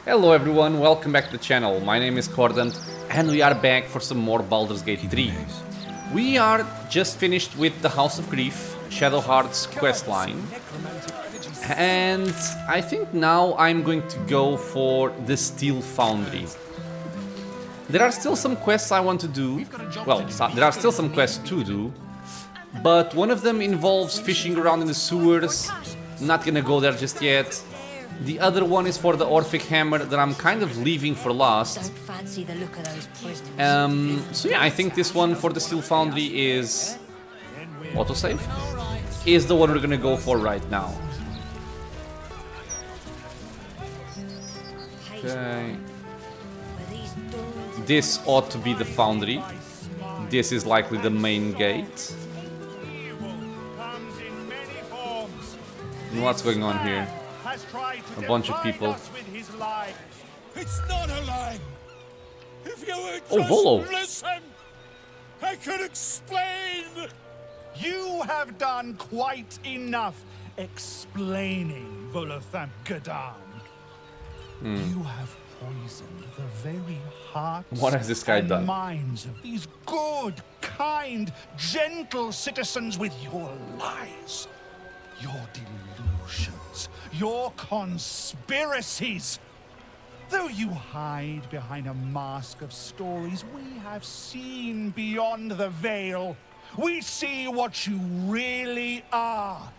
Hello everyone, welcome back to the channel. My name is Cordant and we are back for some more Baldur's Gate 3. We are just finished with the House of Grief, Shadowheart's questline. And I think now I'm going to go for the Steel Foundry. There are still some quests I want to do. Well, there are still some quests to do. But one of them involves fishing around in the sewers. Not gonna go there just yet. The other one is for the Orphic Hammer that I'm kind of leaving for last. So yeah, I think this one for the Steel Foundry is... autosave? Is the one we're gonna go for right now. Okay. This ought to be the Foundry. This is likely the main gate. What's going on here? A bunch of people. It's not a lie. If you would just Volo. Listen, I could explain. You have done quite enough explaining, Volo. You have poisoned the very hearts What has this guy and done? minds of these good, kind, gentle citizens with your lies, your delusions, your conspiracies. Though you hide behind a mask of stories, we have seen beyond the veil. We see what you really are.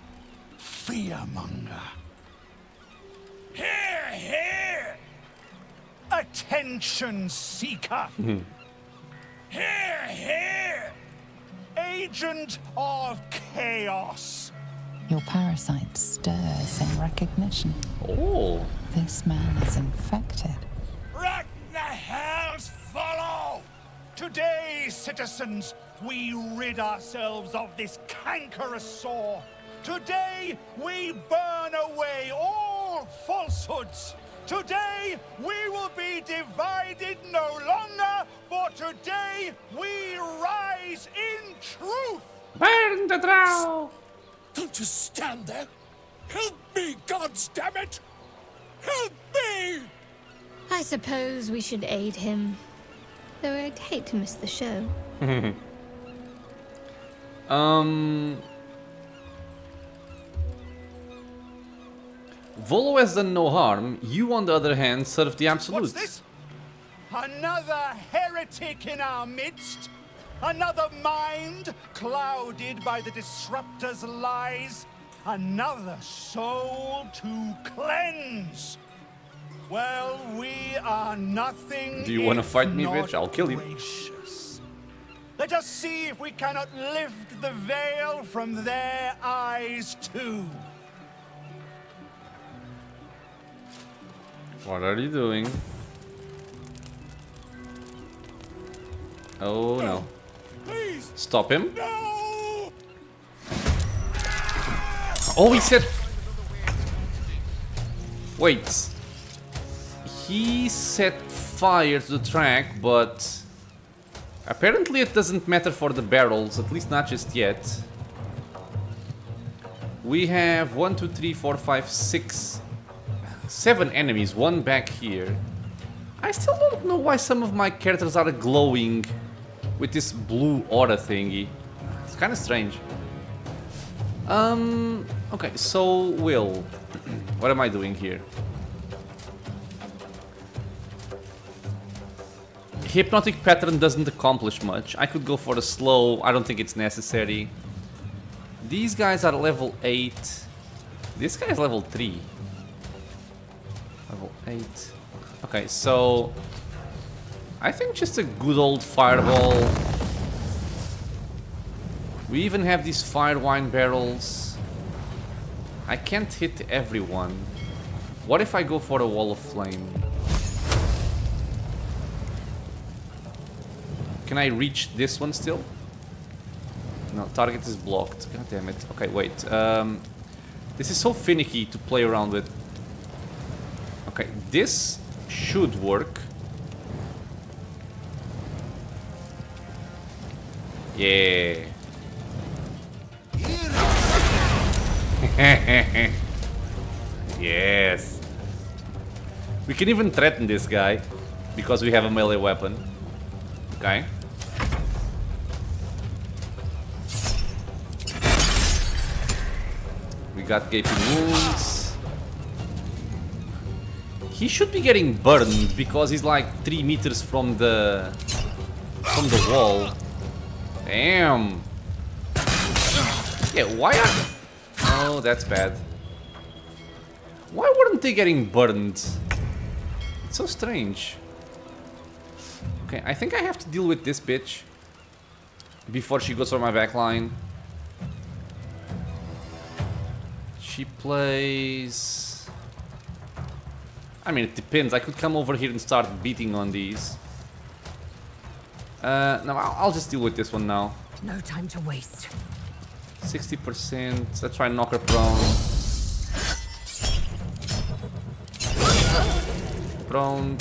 Fearmonger. Here, here! Attention seeker. Here, here! Agent of chaos. Your parasite stirs in recognition. Oh. This man is infected. Ragnahell's Volo! Today, citizens, we rid ourselves of this cankerous sore. Today, we burn away all falsehoods. Today, we will be divided no longer, for today, we rise in truth. Burn the drow! Don't just stand there. Help me, goddammit! Help me! I suppose we should aid him. Though I'd hate to miss the show. Volo has done no harm. You, on the other hand, serve the Absolute. What's this? Another heretic in our midst? Another mind clouded by the disruptor's lies? Another soul to cleanse? Well, we are nothing. Do you want to fight me, bitch? I'll kill you. Gracious. Let us see if we cannot lift the veil from their eyes too. What are you doing? Oh no. Please. Stop him. No! Oh, he said... Wait. He set fire to the track, but... apparently it doesn't matter for the barrels, at least not just yet. We have 1, 2, 3, 4, 5, 6... 7 enemies, one back here. I still don't know why some of my characters are glowing with this blue aura thingy. It's kind of strange. Okay, so Will, what am I doing here? Hypnotic pattern doesn't accomplish much. I could go for the slow. I don't think it's necessary. These guys are level 8. This guy is level 3. Level 8. Okay, so I think just a good old fireball. We even have these fire wine barrels. I can't hit everyone. What if I go for a wall of flame? Can I reach this one still? No, target is blocked. God damn it. Okay, wait. This is so finicky to play around with. Okay, this should work. Yeah. Yes. We can even threaten this guy because we have a melee weapon. Okay. We got gaping wounds. He should be getting burned because he's like 3 meters from the wall. Damn. Yeah, why are... Oh, that's bad. Why weren't they getting burned? It's so strange. Okay, I think I have to deal with this bitch before she goes for my backline. She plays... I mean, it depends. I could come over here and start beating on these. No, I'll just deal with this one now. No time to waste. 60%. Let's try and knock her prone. Prone.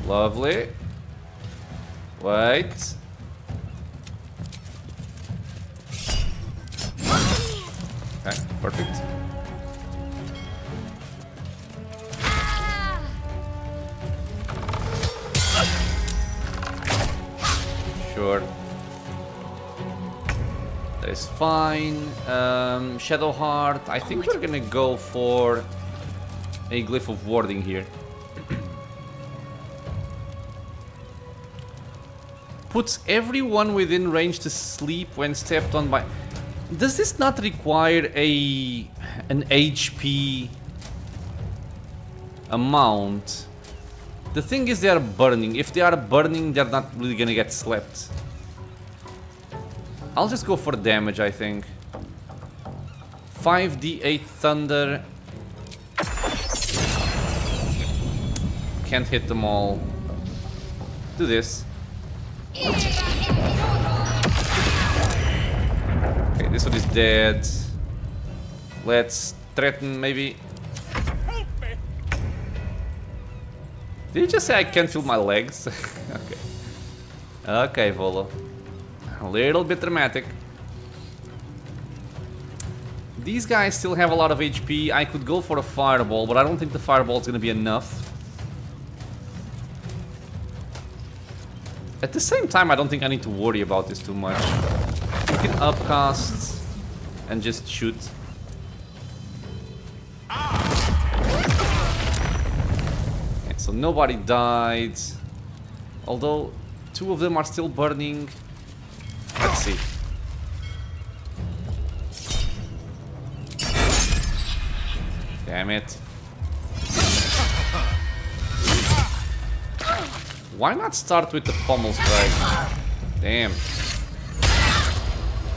Lovely. Wait. Okay, perfect. Sure. That is fine. Shadowheart. I think we're gonna go for a glyph of warding here. Puts everyone within range to sleep when stepped on by... Does this not require an HP amount? The thing is, they are burning. If they are burning, they're not really gonna get slept. I'll just go for damage, I think. 5d8 thunder. Can't hit them all. Do this. Okay, this one is dead. Let's threaten, maybe. Did you just say I can't feel my legs? Okay. Okay, Volo. A little bit dramatic. These guys still have a lot of HP. I could go for a fireball, but I don't think the fireball is going to be enough. At the same time, I don't think I need to worry about this too much. We can upcast and just shoot. Okay, so nobody died. Although 2 of them are still burning. Let's see. Damn it. Why not start with the pommel strike? Damn.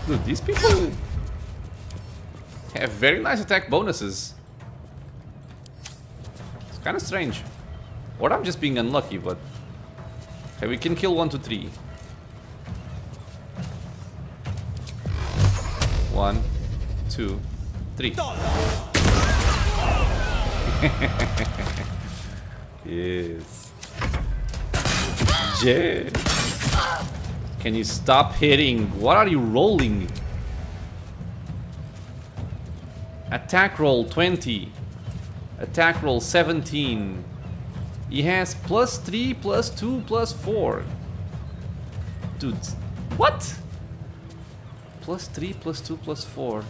Dude, these people have very nice attack bonuses. It's kind of strange. Or I'm just being unlucky, but... Okay, we can kill 1, 2, 3. 1, 2, 3. Yes. Yeah. Can you stop hitting? What are you rolling? Attack roll 20. Attack roll 17. He has +3, +2, +4. Dude, what? +3, +2, +4.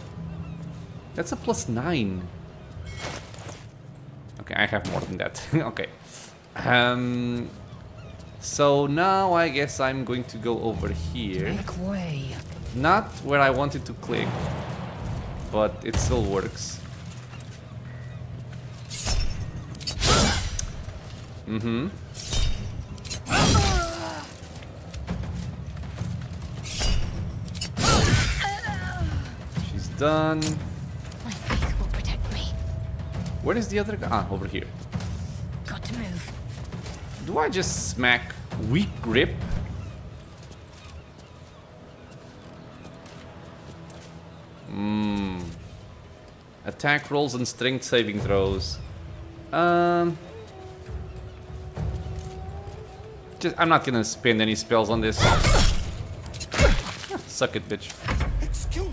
That's a +9. Okay, I have more than that. Okay. So now I guess I'm going to go over here. Make way. Not where I wanted to click, but it still works. Mm-hmm. She's done. My faith will protect me. Where is the other guy? Ah, over here. Got to move. Do I just smack weak grip? Attack rolls and strength saving throws. I'm not gonna spend any spells on this. Suck it, bitch. Excuse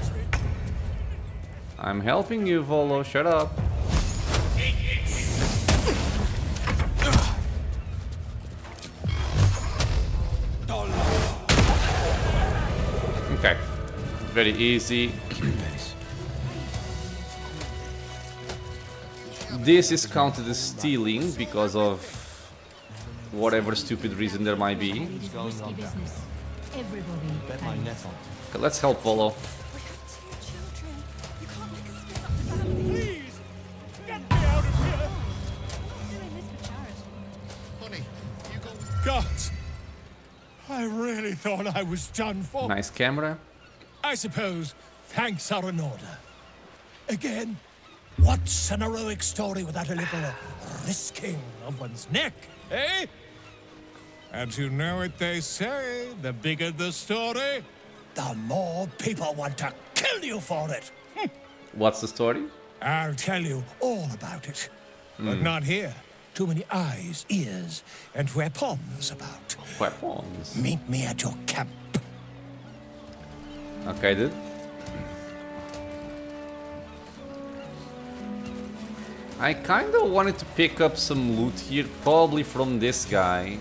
I'm helping you, Volo. Shut up. Okay. Very easy. This is counted as stealing because of whatever stupid reason there might be. Okay, let's help Volo. Gods, I really thought I was done for. Nice camera. I suppose thanks are in order. Again, what's an heroic story without a little risking of one's neck, eh? And you know what they say, the bigger the story, the more people want to kill you for it. What's the story? I'll tell you all about it, but not here. Too many eyes, ears, and weapons about. Weapons. Meet me at your camp. Okay, dude. I kinda wanted to pick up some loot here, probably from this guy.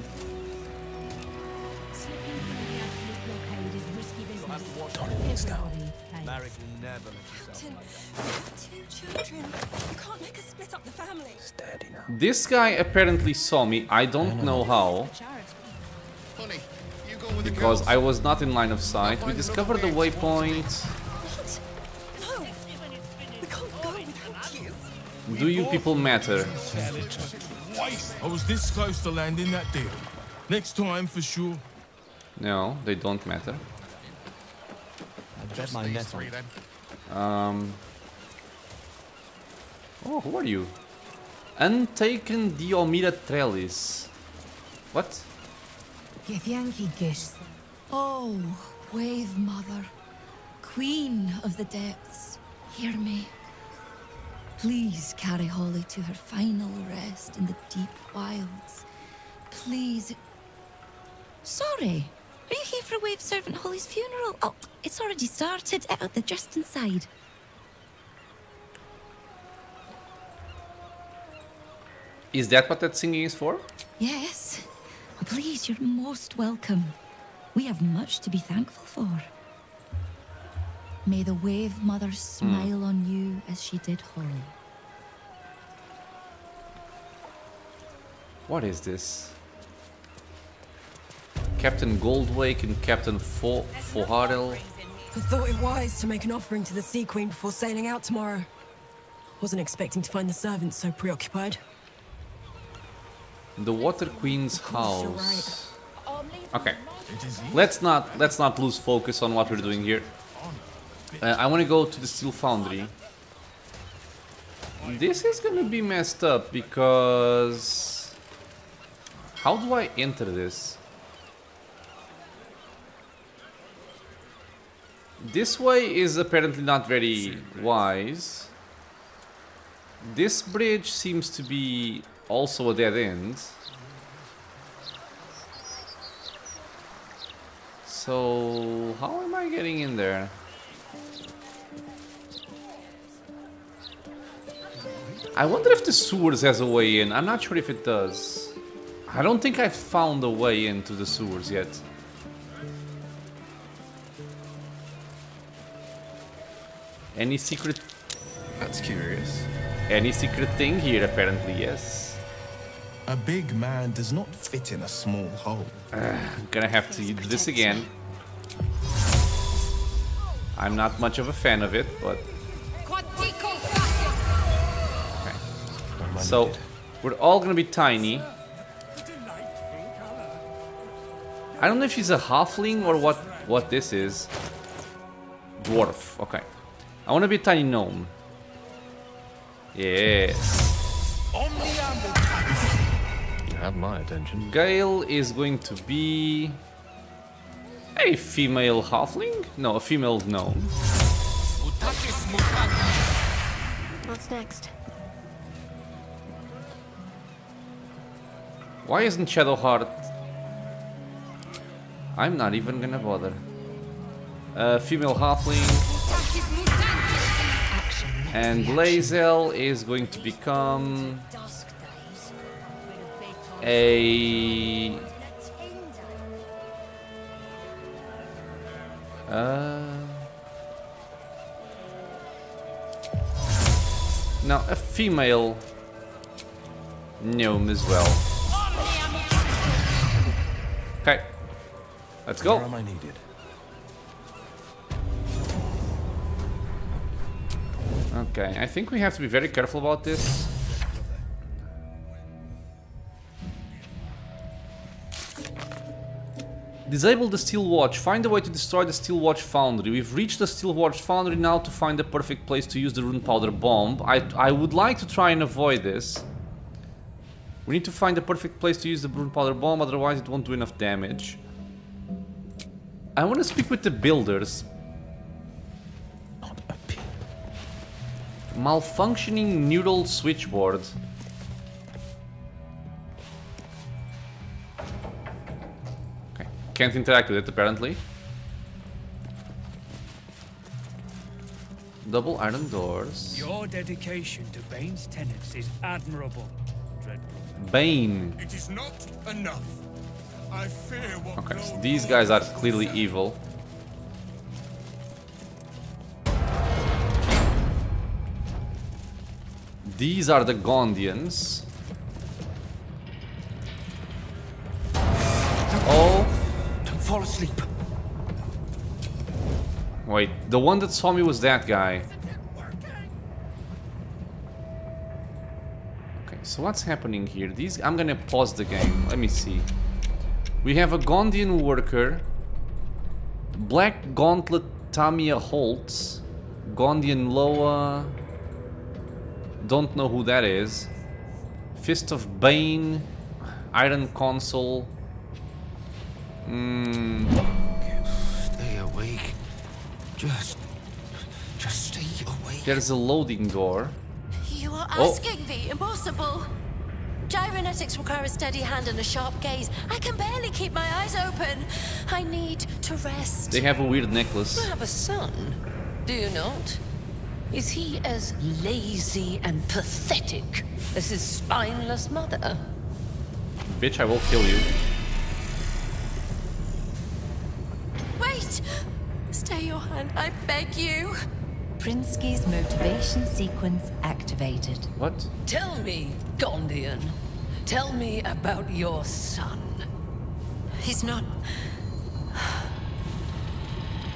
This guy apparently saw me. I don't know how. Because I was not in line of sight. We discovered the waypoint. Do you people matter? I was this close to landing that deal. Next time for sure. No, they don't matter. I bet my net on. Oh, who are you? Untaken Diomira Trellis. What? Attila Giesz. Oh, Wave Mother, Queen of the Depths, hear me. Please carry Holly to her final rest in the deep wilds. Please. Sorry, are you here for Wave Servant Holly's funeral? Oh, it's already started. They're just inside. Is that what that singing is for? Yes. Please, you're most welcome. We have much to be thankful for. May the Wave Mother smile on you as she did Holly. What is this? Captain Goldwake and Captain Foharel. I thought it wise to make an offering to the Sea Queen before sailing out tomorrow. Wasn't expecting to find the servants so preoccupied. The Water Queen's house. Okay, let's not lose focus on what we're doing here. I want to go to the Steel Foundry. This is gonna be messed up because how do I enter this? This way is apparently not very wise. This bridge seems to be also a dead end. So how am I getting in there? I wonder if the sewers has a way in. I'm not sure if it does. I don't think I've found a way into the sewers yet. Any secret? That's curious. Any secret thing here? Apparently, yes. A big man does not fit in a small hole. I'm gonna have to do this again. I'm not much of a fan of it, but... Okay. So, we're all gonna be tiny. I don't know if she's a halfling or what this is. Dwarf, okay. I wanna be a tiny gnome. Yes. You have my attention. Gale is going to be a female halfling? No, a female gnome. What's next? Why isn't Shadowheart? I'm not even gonna bother. Female halfling. Action And Lae'zel is going to become a... now a female gnome as well. Okay, let's go. Where am I needed? Okay, I think we have to be very careful about this. Disable the Steel Watch. Find a way to destroy the Steel Watch Foundry. We've reached the Steel Watch Foundry now to find the perfect place to use the rune powder bomb. I would like to try and avoid this. We need to find the perfect place to use the rune powder bomb, otherwise it won't do enough damage. I want to speak with the builders. Not a peep. Malfunctioning neural switchboard. Okay, can't interact with it apparently. Double iron doors. Your dedication to Bane's tenets is admirable, Dreadbrother. Bane. It is not enough. I fear what Okay, so no these law guys are has clearly said. evil. These are the Gondians. Oh. Don't fall asleep. Wait, the one that saw me was that guy. Okay, so what's happening here? I'm gonna pause the game. Let me see. We have a Gondian worker, Black Gauntlet Tamia Holtz, Gondian Loa, don't know who that is, Fist of Bane, Iron Console. Stay awake. Just stay awake. There's a loading door. You are Oh. asking the impossible. Gyrometics require a steady hand and a sharp gaze. I can barely keep my eyes open. I need to rest. They have a weird necklace. You have a son, do you not? Is he as lazy and pathetic as his spineless mother? Bitch, I will kill you. Wait! Stay your hand, I beg you. Prinsky's motivation sequence activated. What? Tell me, Gondian. Tell me about your son. He's not...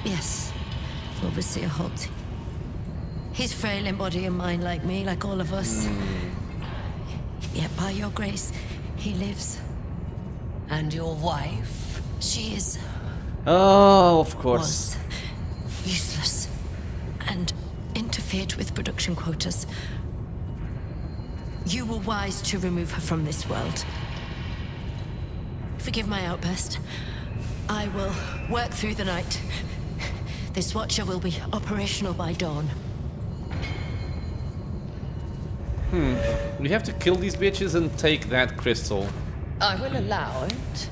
Yes, Overseer Holt. He's frail in body and mind like me, like all of us. Yet by your grace, he lives. And your wife? She is... Oh, of course. was useless and interfered with production quotas. You were wise to remove her from this world. Forgive my outburst. I will work through the night. This Watcher will be operational by dawn. We have to kill these bitches and take that crystal. I will allow it.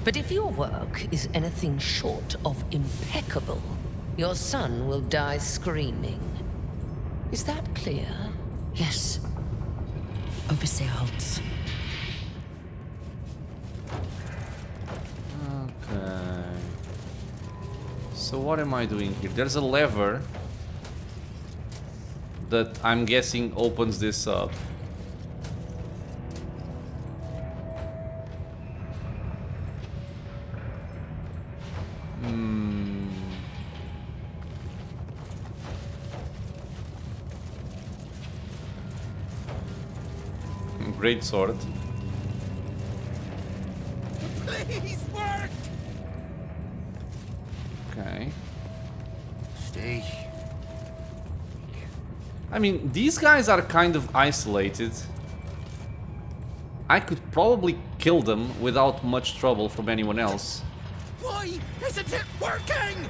But if your work is anything short of impeccable, your son will die screaming. Is that clear? Yes. Overseer Holtz. Okay. So what am I doing here? There's a lever that I'm guessing opens this up. Great sword. Please work! Okay. Stay. I mean, these guys are kind of isolated. I could probably kill them without much trouble from anyone else. Why isn't it working?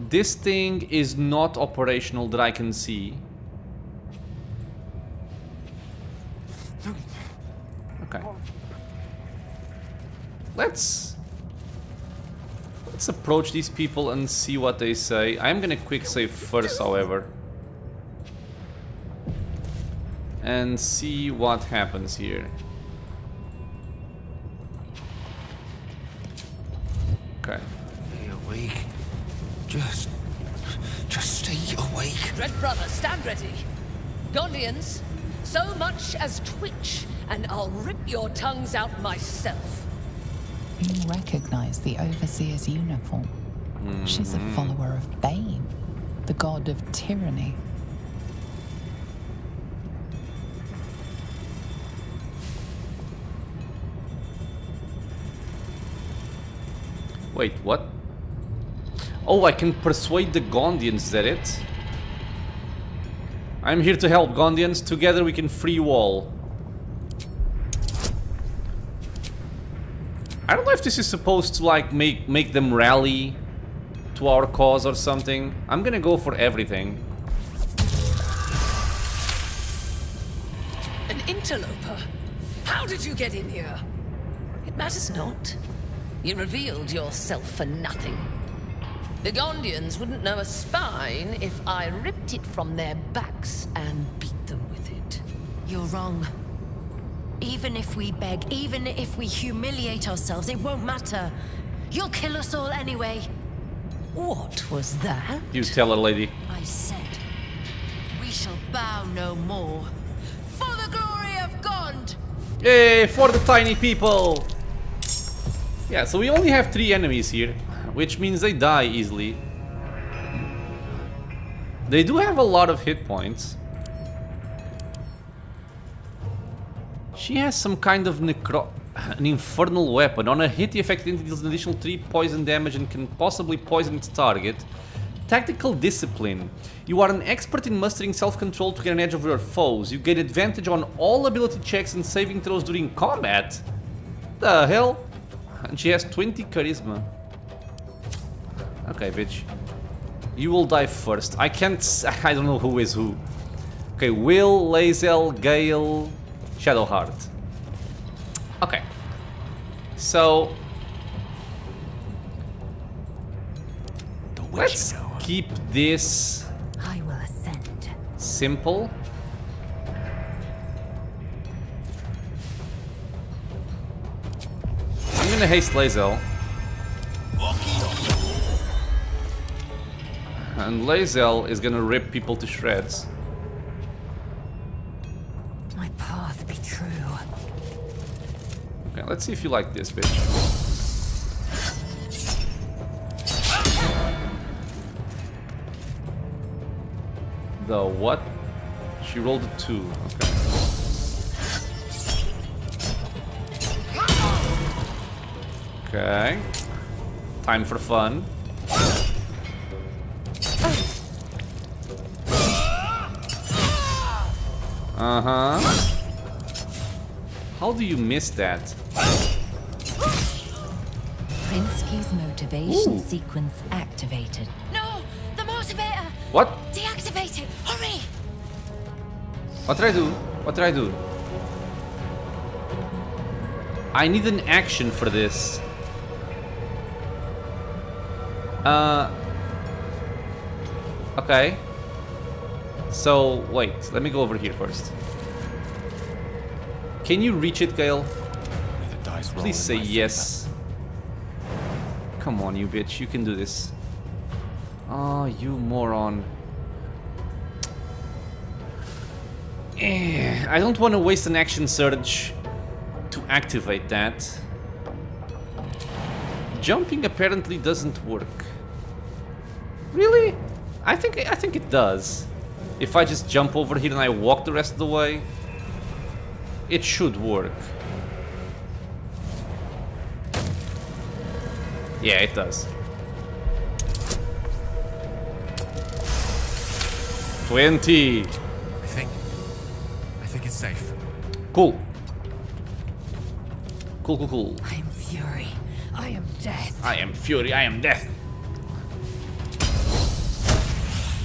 This thing is not operational that I can see. Okay. Let's approach these people and see what they say. I'm gonna quick save first, however. and see what happens here. Okay. Stay awake. Just stay awake. Red brother, stand ready. Gondians, so much as twitch, and I'll rip your tongues out myself. You recognize the Overseer's uniform. She's a follower of Bane, the god of tyranny. Wait, what? Oh, I can persuade the Gondians, is that it? I'm here to help, Gondians. Together we can free you all. I don't know if this is supposed to like make them rally to our cause or something. I'm gonna go for everything. An interloper? How did you get in here? It matters not. You revealed yourself for nothing. The Gondians wouldn't know a spine if I ripped it from their backs and beat them with it. You're wrong. Even if we beg, even if we humiliate ourselves, it won't matter. You'll kill us all anyway. What was that? You tell her, lady. I said, we shall bow no more. For the glory of Gond! Yay, for the tiny people! Yeah, so we only have 3 enemies here, which means they die easily. They do have a lot of hit points. She has some kind of an infernal weapon. On a hit, the affected entity deals an additional 3 poison damage and can possibly poison its target. Tactical discipline. You are an expert in mustering self-control to get an edge over your foes. You gain advantage on all ability checks and saving throws during combat. The hell? And she has 20 charisma. Okay, bitch. You will die first. I can't... I don't know who is who. Okay, Will, Lae'zel, Gale, Shadowheart. Okay. So... let's keep this... I will ascend. simple. I'm gonna haste Lae'zel. And Lae'zel is gonna rip people to shreds. My path be true. Okay, let's see if you like this, bitch. The what? She rolled a 2. Okay. Okay. Time for fun. Uh-huh. How do you miss that? Prinsky's motivation sequence activated. No! The motivator! What? Deactivate it! Hurry! What did I do? What did I do? I need an action for this. Okay. So, wait. Let me go over here first. Can you reach it, Gale? Please say yes. Come on, you bitch. You can do this. Oh, you moron. I don't want to waste an action surge to activate that. Jumping apparently doesn't work. Really? I think it does. If I just jump over here and I walk the rest of the way, it should work. Yeah, it does. 20. I think it's safe. Cool. Cool. I am fury. I am death. I am fury. I am death.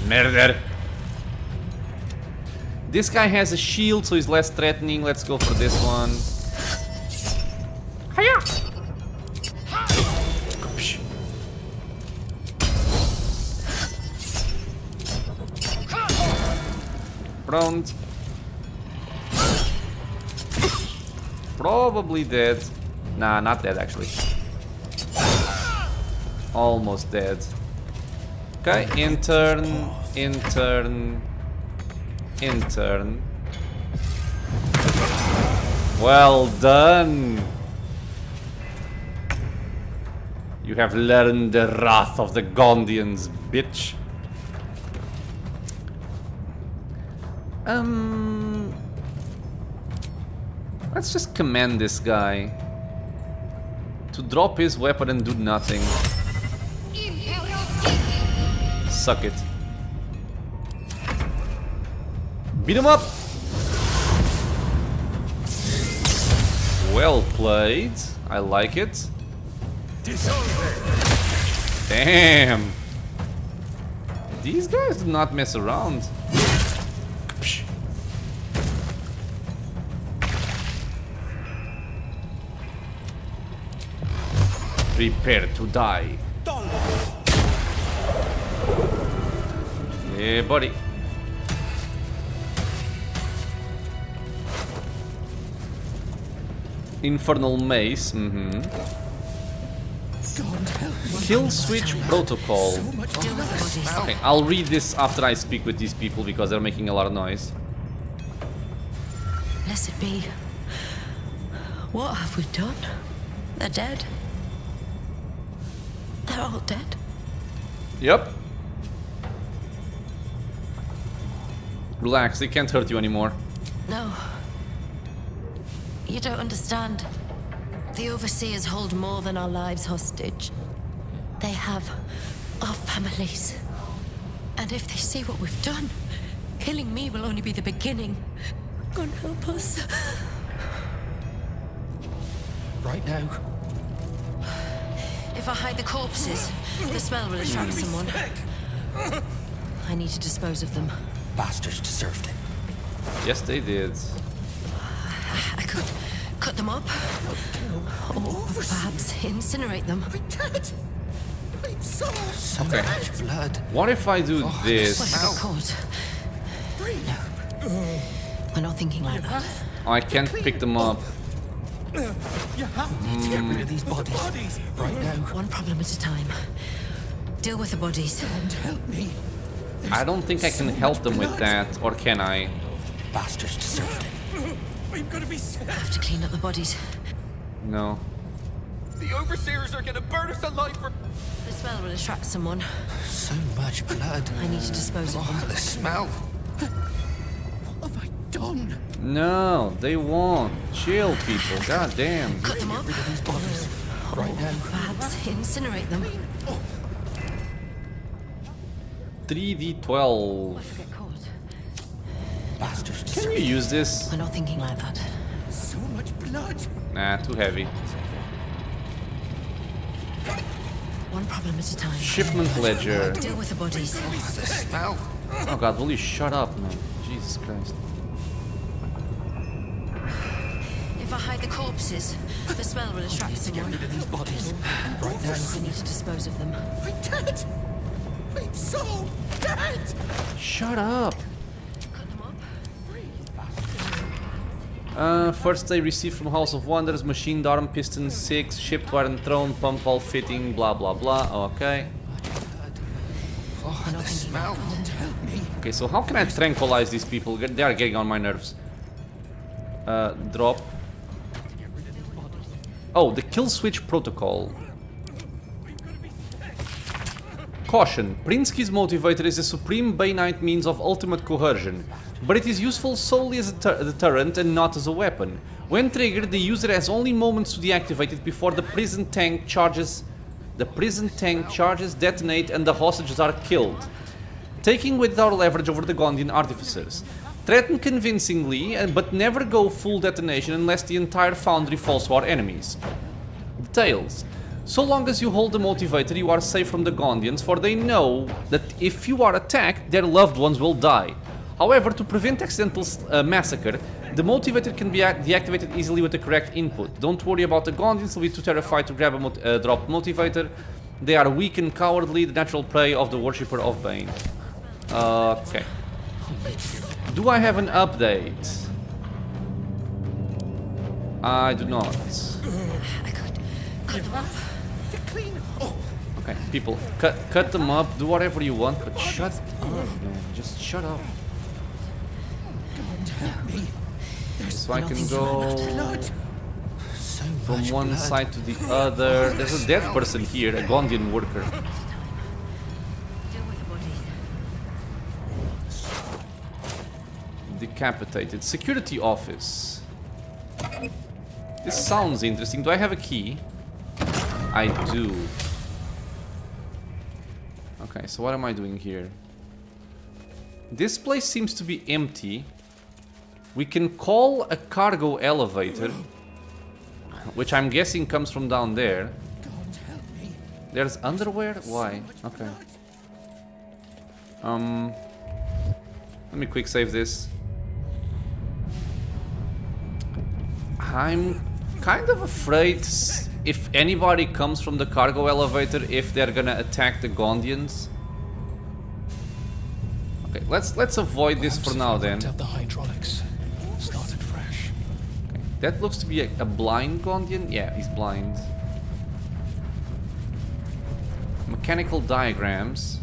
Murder. This guy has a shield, so he's less threatening. Let's go for this one. Hiya! Prone. Probably dead. Nah, not dead actually. Almost dead. Okay, intern, intern, intern. Well done. You have learned the wrath of the Gondians, bitch. Let's just command this guy to drop his weapon and do nothing. Suck it. Beat him up. Well played. I like it. Damn. These guys do not mess around. Prepare to die. Yeah, buddy. Infernal Mace. Kill switch protocol. Okay, I'll read this after I speak with these people because they're making a lot of noise. Blessed be. What have we done? They're dead. They're all dead. Yep. Relax, they can't hurt you anymore. No. You don't understand. The Overseers hold more than our lives hostage. They have our families. And if they see what we've done, killing me will only be the beginning. God help us. Right now. If I hide the corpses, the smell will attract someone. I need to dispose of them. Bastards deserved it. Yes, they did. I could cut them up, or perhaps incinerate them. So Okay. much blood. What if I do this? What if I got caught? No. We're not thinking like that. I can't pick them up. You have to get rid of these bodies right now. One problem at a time. Deal with the bodies. Don't help me. I don't think I can help them with that, or can I? Bastards deserved it. We've got to be safe. I have to clean up the bodies. No. The Overseers are gonna burn us alive for... The smell will attract someone. So much blood. I need to dispose of them. The smell. What have I done? No, they won't. Chill, people. God damn. Cut them up. Get rid of these bodies right now. Perhaps incinerate them. 3d12. Get caught. Bastards Can deserved you use this? We're not thinking like that. so much blood. Nah, too heavy. One problem at a time. Shipment ledger. Deal with the bodies. The smell. Oh god, will you shut up, man? Jesus Christ. If I hide the corpses, the smell will attract someone. Get rid of these bodies right now. I need to dispose of them. I'm dead. I'm so dead. Shut up. Cut them up. First they received from House of Wonders, machined arm, piston 6, shipped iron throne, pump valve fitting, blah blah blah. Okay. Oh, the smell. Don't help me. Okay, so how can I tranquilize these people? They are getting on my nerves. Drop. Oh, the kill switch protocol. Caution. Prinsky's motivator is a supreme Bainite means of ultimate coercion, but it is useful solely as a deterrent and not as a weapon. When triggered, the user has only moments to deactivate it before the prison tank charges, detonate, and the hostages are killed. Taking with our leverage over the Gondian artificers. Threaten convincingly, but never go full detonation unless the entire foundry falls to our enemies. Details. So long as you hold the motivator, you are safe from the Gondians, for they know that if you are attacked, their loved ones will die. However, to prevent accidental massacre, the motivator can be deactivated easily with the correct input. Don't worry about the Gondians, they'll be too terrified to grab a dropped motivator. They are weak and cowardly, the natural prey of the worshipper of Bane. Okay. Do I have an update? I do not. I could cut them off. They're clean. Oh, Okay, people, cut them up, do whatever you want, but shut up, man. Just shut up. don't help me. So I can go So from much one blood. side to the other. There's a dead person here, a Gondian worker. Decapitated. Security office. This sounds interesting. Do I have a key? I do. Okay, so what am I doing here? This place seems to be empty. We can call a cargo elevator, which I'm guessing comes from down there. There's underwear? Why? Okay. Let me quick save this. I'm kind of afraid if anybody comes from the cargo elevator, if they're gonna attack the Gondians. Okay, let's avoid this for now then. The hydraulics started fresh. Okay, that looks to be a blind Gondian. Yeah, he's blind. Mechanical diagrams.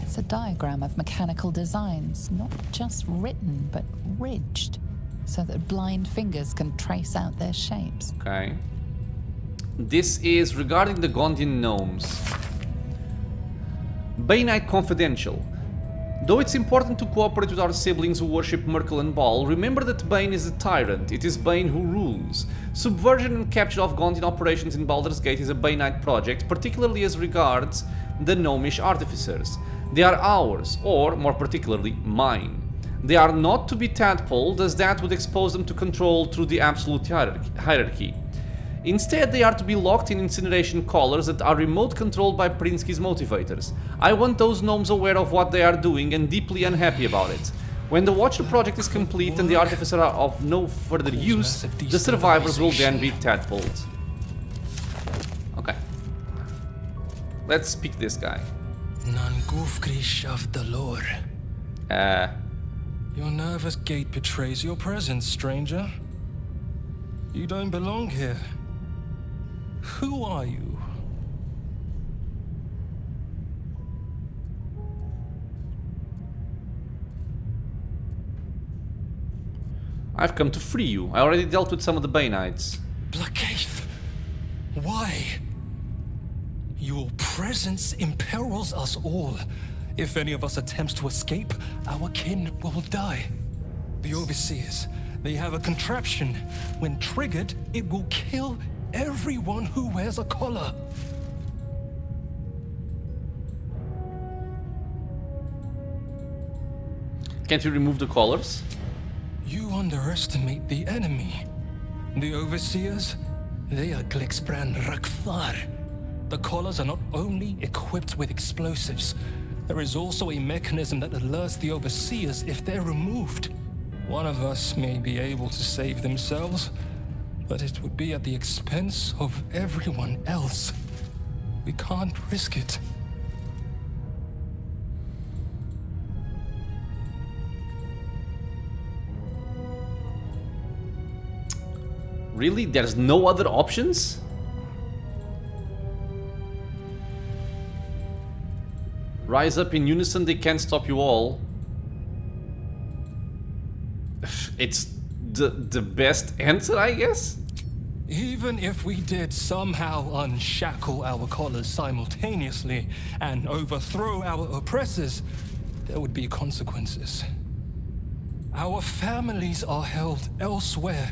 It's a diagram of mechanical designs, not just written, but ridged, so that blind fingers can trace out their shapes. Okay. This is regarding the Gondian gnomes. Bainite Confidential. Though it's important to cooperate with our siblings who worship Merkel and Baal, remember that Bane is a tyrant. It is Bane who rules. Subversion and capture of Gondian operations in Baldur's Gate is a Bainite project, particularly as regards the gnomish artificers. They are ours, or more particularly, mine. They are not to be tadpoled, as that would expose them to control through the absolute hierarchy. Instead, they are to be locked in incineration collars that are remote controlled by Prinsky's motivators. I want those gnomes aware of what they are doing and deeply unhappy about it. When the Watcher project is complete and the artificers are of no further use, the survivors will then be tadpoled. Okay. Let's pick this guy. Your nervous gait betrays your presence, stranger. You don't belong here. Who are you? I've come to free you. I already dealt with some of the Bainites. Blackheath, why? Your presence imperils us all. If any of us attempts to escape, our kin will die. The Overseers, they have a contraption. When triggered, it will kill everyone who wears a collar. Can't you remove the collars? You underestimate the enemy. The Overseers, they are Glixbrand Rakthar. The collars are not only equipped with explosives, there is also a mechanism that alerts the Overseers if they're removed. One of us may be able to save themselves, but it would be at the expense of everyone else. We can't risk it. Really? There's no other options? Rise up in unison, they can't stop you all. It's the best answer, I guess? Even if we did somehow unshackle our collars simultaneously and overthrow our oppressors, there would be consequences. Our families are held elsewhere.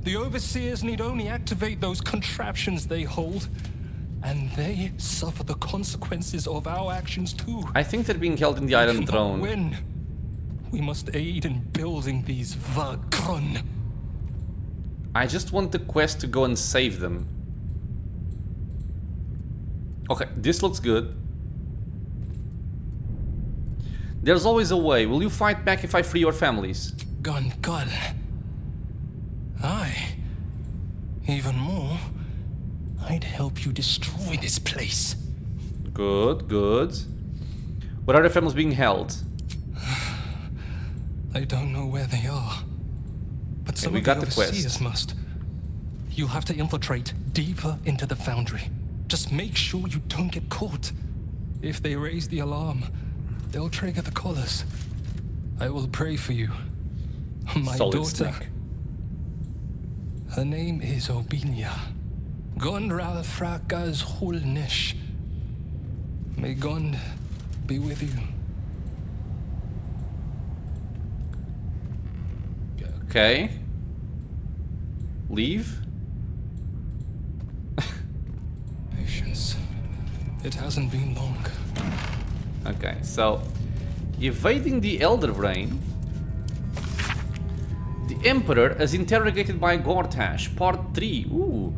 The Overseers need only activate those contraptions they hold, and they suffer the consequences of our actions too. I think they're being held in the Iron Throne. Win. We must aid in building these Vagron. I just want the quest to go and save them. Okay, this looks good. There's always a way. Will you fight back if I free your families? Gungal. Aye. Even more, I'd help you destroy this place. Good, good. Where are the families being held? I don't know where they are, but Okay, we got the quest. Must. You'll have to infiltrate deeper into the foundry. Just make sure you don't get caught. If they raise the alarm, they'll trigger the collars. I will pray for you. My Solid daughter. snake. Her name is Obinia. Gondra Frakas Hulnish. May Gond be with you. Okay. Leave? Patience. It hasn't been long. Okay, so evading the Elder Brain. The Emperor is interrogated by Gortash, Part 3. Ooh.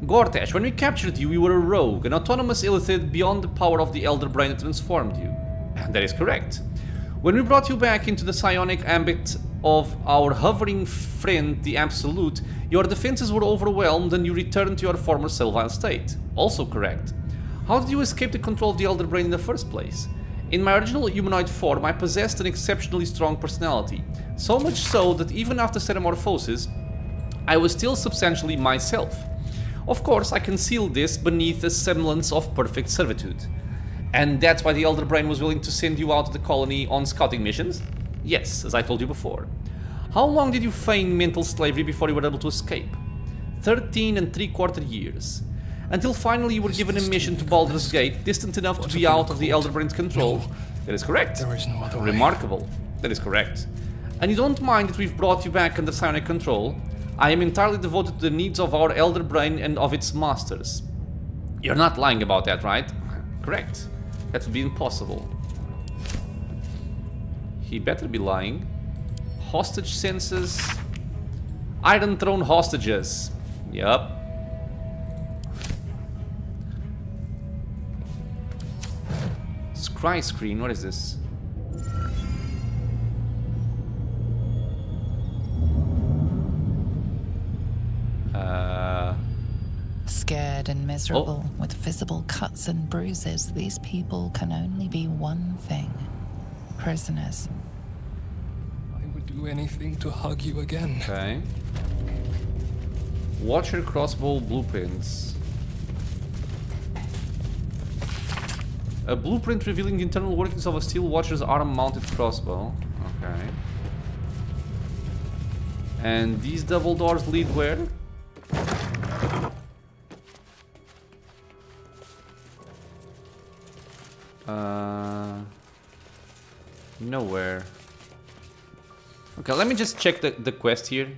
Gortash, when we captured you, you were a rogue, an autonomous illithid beyond the power of the Elder Brain that transformed you. That is correct. When we brought you back into the psionic ambit of our hovering friend, the Absolute, your defenses were overwhelmed and you returned to your former servile state. Also correct. How did you escape the control of the Elder Brain in the first place? In my original humanoid form, I possessed an exceptionally strong personality. So much so that even after metamorphosis, I was still substantially myself. Of course, I concealed this beneath a semblance of perfect servitude. And that's why the Elder Brain was willing to send you out of the colony on scouting missions? Yes, as I told you before. How long did you feign mental slavery before you were able to escape? 13 3/4 years. Until finally you were given a mission to Baldur's Gate, distant enough to be out of the Elder Brain's control. That is correct. There is no other way. Remarkable. That is correct. And you don't mind that we've brought you back under psionic control? I am entirely devoted to the needs of our Elder Brain and of its masters. You're not lying about that, right? Correct. That would be impossible. He better be lying. Hostage census. Iron Throne hostages. Yup. Scry screen, what is this? Scared and miserable, with visible cuts and bruises, these people can only be one thing. Prisoners. I would do anything to hug you again. Okay. Watcher crossbow blueprints. A blueprint revealing the internal workings of a Steel Watcher's arm-mounted crossbow. Okay. And these double doors lead where? Nowhere. Okay, let me just check the quest here.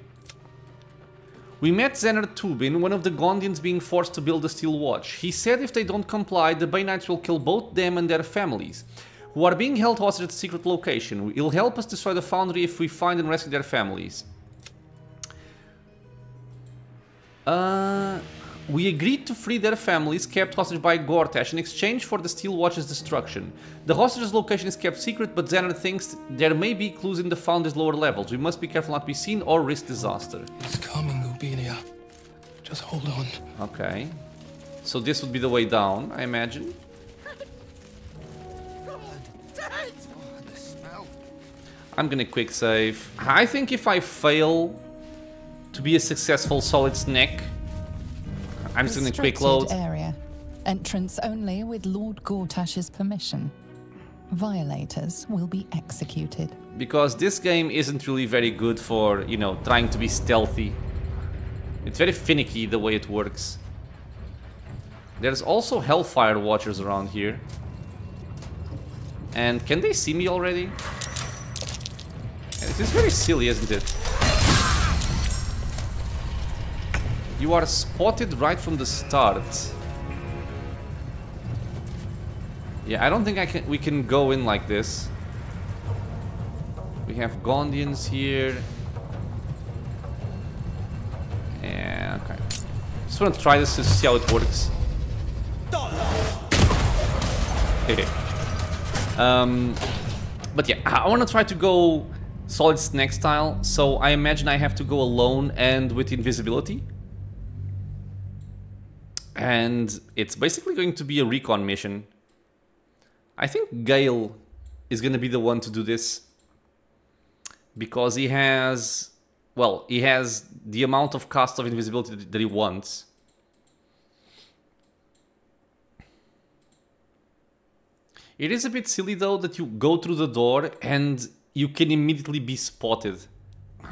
We met Zener Tubin, one of the Gondians being forced to build a Steel Watch. He said if they don't comply, the Bay Knights will kill both them and their families, who are being held hostage at a secret location. He'll help us destroy the foundry if we find and rescue their families. We agreed to free their families kept hostage by Gortash in exchange for the Steel Watch's destruction. The hostage's location is kept secret, but Zener thinks there may be clues in the foundry's lower levels. We must be careful not to be seen or risk disaster. It's coming, Ubinia. Just hold on. Okay. So this would be the way down, I imagine. I'm gonna quick save. I think if I fail to be a successful solid snake, I'm just gonna quick load. Area. Entrance only with Lord Gortash's permission. Violators will be executed. Because this game isn't really very good for, you know, trying to be stealthy. It's very finicky the way it works. There's also Hellfire Watchers around here. And can they see me already? This is very silly, isn't it? You are spotted right from the start. Yeah, I don't think we can go in like this. We have Gondians here. Yeah, okay. Just want to try this to see how it works. But yeah, I want to try to go solid snake style, so I imagine I have to go alone and with invisibility. And it's basically going to be a recon mission. I think Gale is going to be the one to do this, because he has well, he has the amount of cast of invisibility that he wants. It is a bit silly though that you go through the door and you can immediately be spotted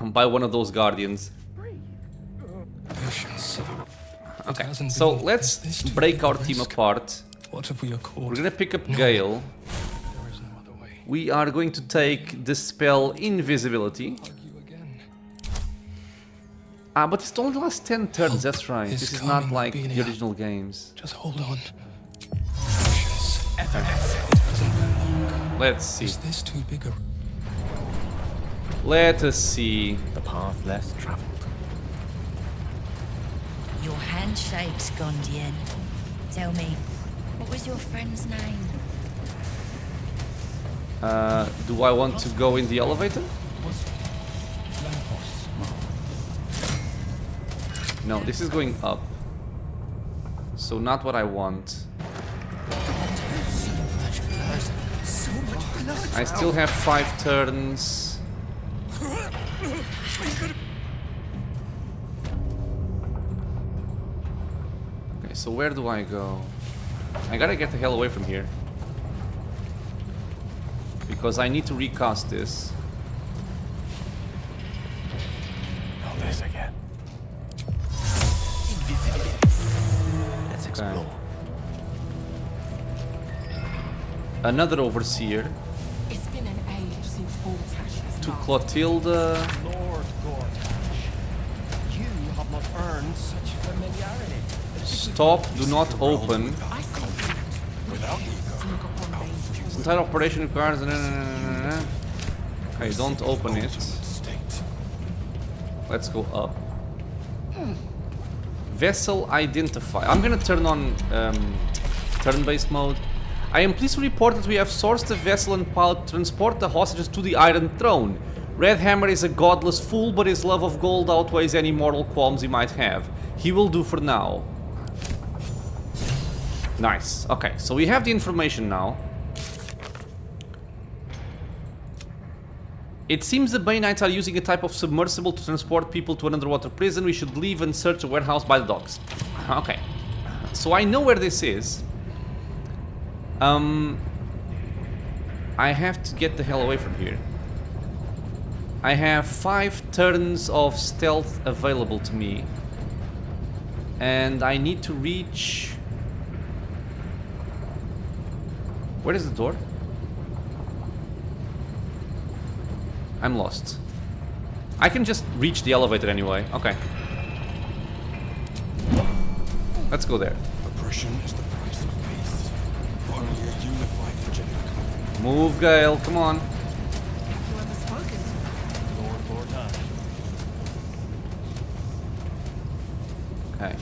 by one of those guardians. Okay, so let's break our team apart. We're gonna pick up Gale. We are going to take the spell Invisibility. Ah, but it only lasts 10 turns, that's right. This is not like the original games. Just hold on. Let's see. Is this too big a... Let us see. The path less traveled. Your hand shakes, Gondian. Tell me, what was your friend's name? Do I want to go in the elevator? No, this is going up. So not what I want. I still have 5 turns. Okay, so where do I go? I gotta get the hell away from here. Because I need to recast this. Not this again. Let's explore. Okay. Another Overseer. It's been an age since Baldur. To Clotilda. Lord Gortash, you have not earned such familiarity. Stop, do not open. Without This entire operation requires... Okay, don't open it. Let's go up. Vessel identify. I'm gonna turn on turn-based mode. I am pleased to report that we have sourced a vessel and pilot to transport the hostages to the Iron Throne. Red Hammer is a godless fool, but his love of gold outweighs any mortal qualms he might have. He will do for now. Nice. Okay, so we have the information now. It seems the Baynites are using a type of submersible to transport people to an underwater prison. We should leave and search a warehouse by the docks. Okay. So I know where this is. I have to get the hell away from here. I have 5 turns of stealth available to me. And I need to reach... Where is the door? I'm lost. I can just reach the elevator anyway. Okay. Let's go there. Oppression is the price of peace. Only a unified Virginia. Move, Gale. Come on. Okay.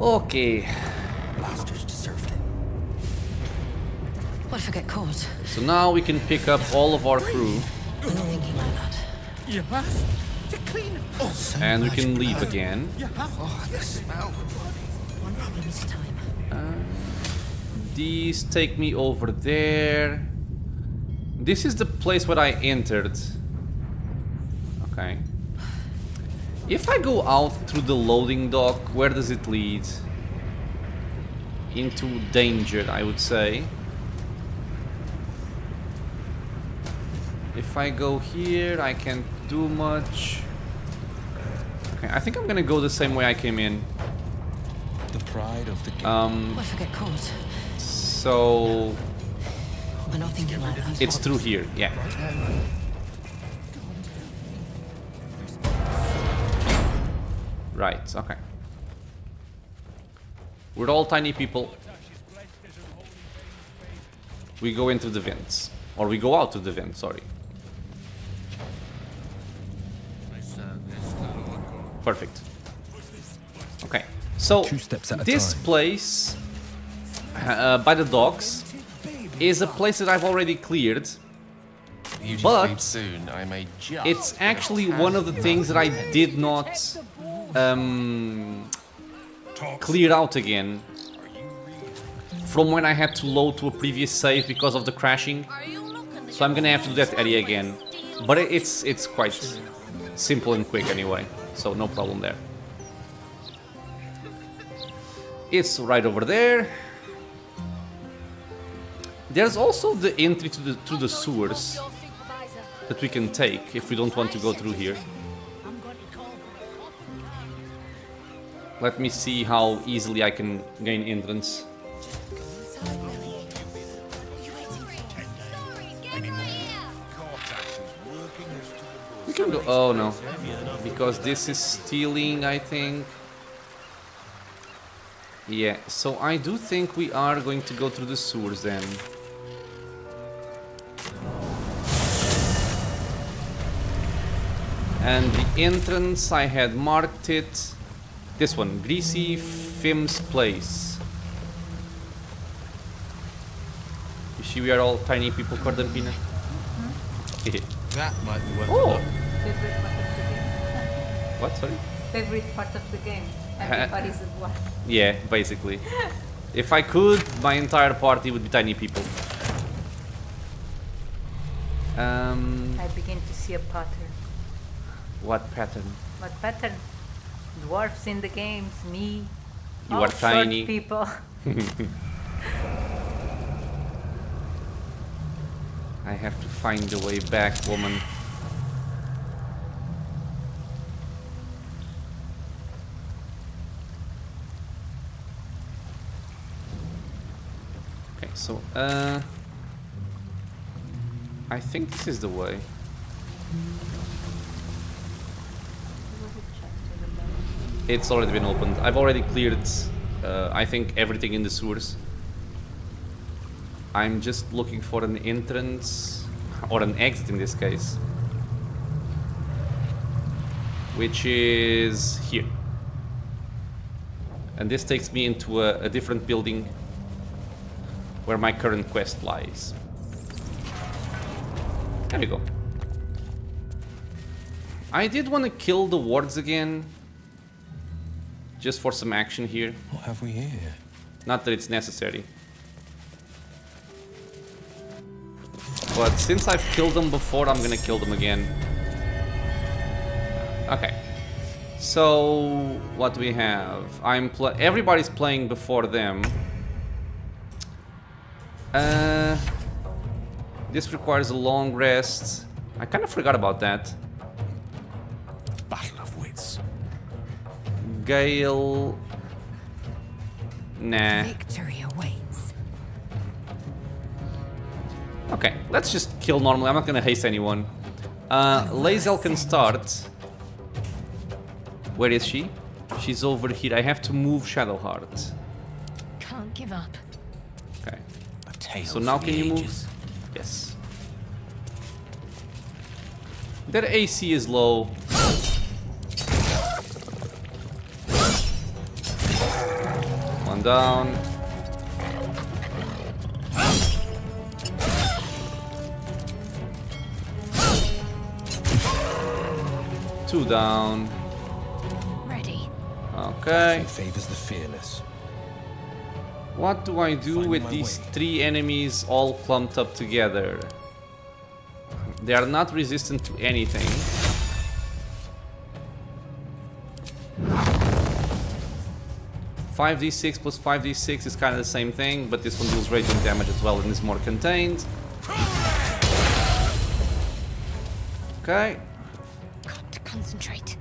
Okay. Bastards deserved it. What if I get caught? So now we can pick up all of our crew. I'm not thinking like that. You have to clean up. And we can leave again. Oh, the smell. One problem at a time. These take me over there. This is the place where I entered. Okay. If I go out through the loading dock, where does it lead? Into danger, I would say. If I go here, I can't do much. Okay, I think I'm gonna go the same way I came in. The pride of the game. What if I get caught? So... I'm not thinking like that. It's through here, yeah. Right, okay. We're all tiny people. We go into the vents. Or we go out to the vent, sorry. Perfect. Okay, so this place by the docks is a place that I've already cleared, but soon, I may just it's actually one of the things that I did not clear out again from when I had to load to a previous save because of the crashing. So I'm gonna have to do that area again. But it's quite simple and quick anyway, so no problem there. It's right over there. There's also the entry to the sewers that we can take if we don't want to go through here. Let me see how easily I can gain entrance. We can go. Oh no, because this is stealing, I think. Yeah, so I do think we are going to go through the sewers then. And the entrance, I had marked it. This one, Greasy Fim's Place. You see, we are all tiny people, Cordempina. That might be worth Oh! a look. Favorite part of the game. What, sorry? Favorite part of the game. Everybody's at one. Yeah, basically. If I could, my entire party would be tiny people. I begin to see a pattern. What pattern? What pattern? Dwarfs in the games, me. You all are tiny. short people. I have to find the way back, woman. Okay, so I think this is the way. It's already been opened. I've already cleared, I think, everything in the sewers. I'm just looking for an entrance, or an exit in this case. Which is here. And this takes me into a different building where my current quest lies. There we go. I did want to kill the wards again, just for some action here. What have we here? Not that it's necessary. But since I've killed them before, I'm gonna kill them again. Okay. So, what do we have? Everybody's playing before them. This requires a long rest. I kind of forgot about that. Battle of wits. Gale. Nah. Victory awaits. Okay, let's just kill normally. I'm not gonna haste anyone. Lae'zel can start. Where is she? She's over here. I have to move Shadowheart. Can't give up. Okay. A tale So now for can the you move? ages. Yes. Their AC is low. One down. Two down. Ready. Okay. Favors the fearless. What do I do with these three enemies all clumped up together? They are not resistant to anything. (5d6 plus 5d6 is kind of the same thing, but this one deals radiant damage as well and is more contained. Okay. Got to concentrate.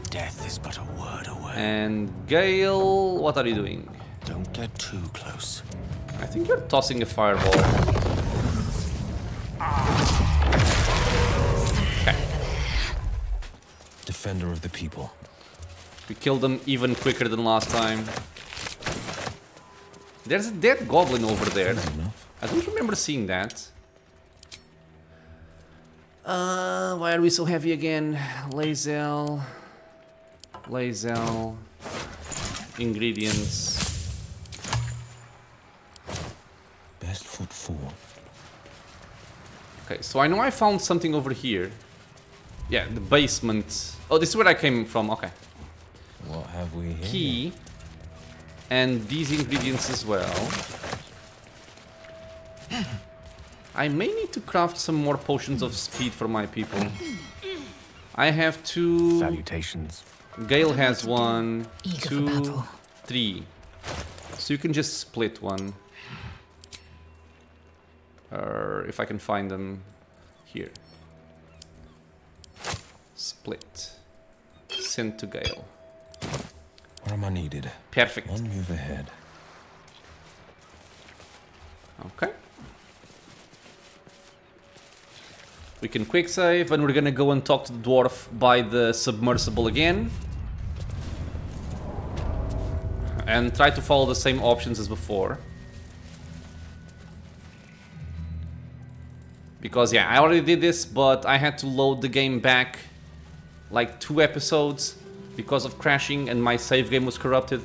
Death is but a word away. And Gale, what are you doing? Don't get too close. I think you're tossing a fireball. Okay. Defender of the people. We killed them even quicker than last time. There's a dead goblin over there. I don't remember seeing that. Why are we so heavy again? Lae'zel. Lae'zel. Ingredients. Best foot forward. Okay, so I know I found something over here. Yeah, the basement. Oh, this is where I came from. Okay. What have we here? Key. And these ingredients as well. I may need to craft some more potions of speed for my people. I have 2. Salutations. Gale has 1, 2, 3. So you can just split one. If I can find them here. Split. Send to Gale. Where am I needed? Perfect. One move ahead. Okay. We can quick save, and we're gonna go and talk to the dwarf by the submersible again. And try to follow the same options as before. Because yeah, I already did this, but I had to load the game back like 2 episodes because of crashing and my save game was corrupted.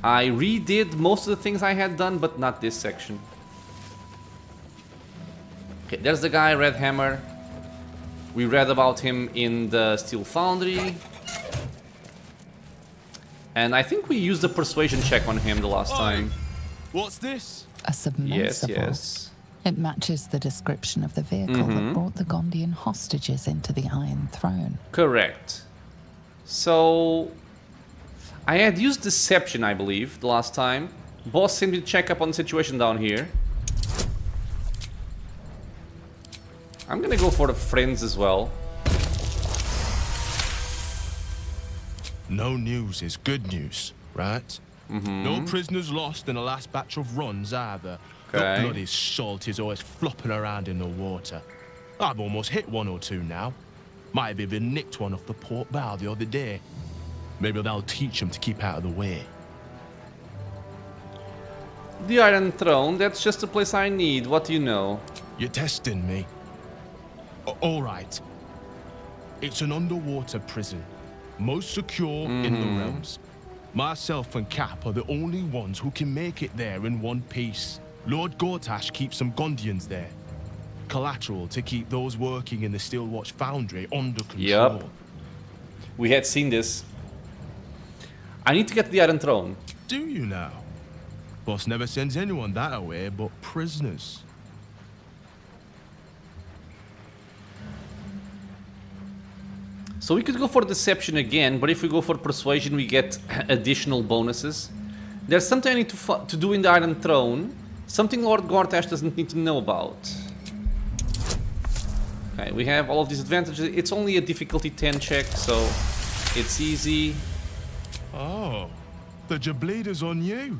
I redid most of the things I had done, but not this section. Okay, there's the guy, Red Hammer. We read about him in the Steel Foundry. And I think we used a persuasion check on him the last time. What's this? A submersible. Yes. It matches the description of the vehicle that brought the Gondian hostages into the Iron Throne. Correct. So I had used deception, I believe, the last time. Boss sent me to check up on the situation down here. I'm gonna go for the friends as well. No news is good news, right? No prisoners lost in the last batch of runs either. Okay. The bloody salt is always flopping around in the water. I've almost hit 1 or 2 now. Might have even nicked one off the port bow the other day. Maybe that'll teach them to keep out of the way. The Iron Throne, that's just the place I need. What do you know? You're testing me. All right. It's an underwater prison. Most secure in the realms. Myself and Cap are the only ones who can make it there in one piece. Lord Gortash keeps some Gondians there. Collateral to keep those working in the Steel Foundry under control. Yep. We had seen this. I need to get the Iron Throne. Do you now? Boss never sends anyone that away but prisoners. So we could go for deception again, but if we go for persuasion, we get additional bonuses. There's something I need to do in the Iron Throne. Something Lord Gortash doesn't need to know about. Okay, we have all of these advantages. It's only a difficulty 10 check, so it's easy. Oh, the Jableda's on you.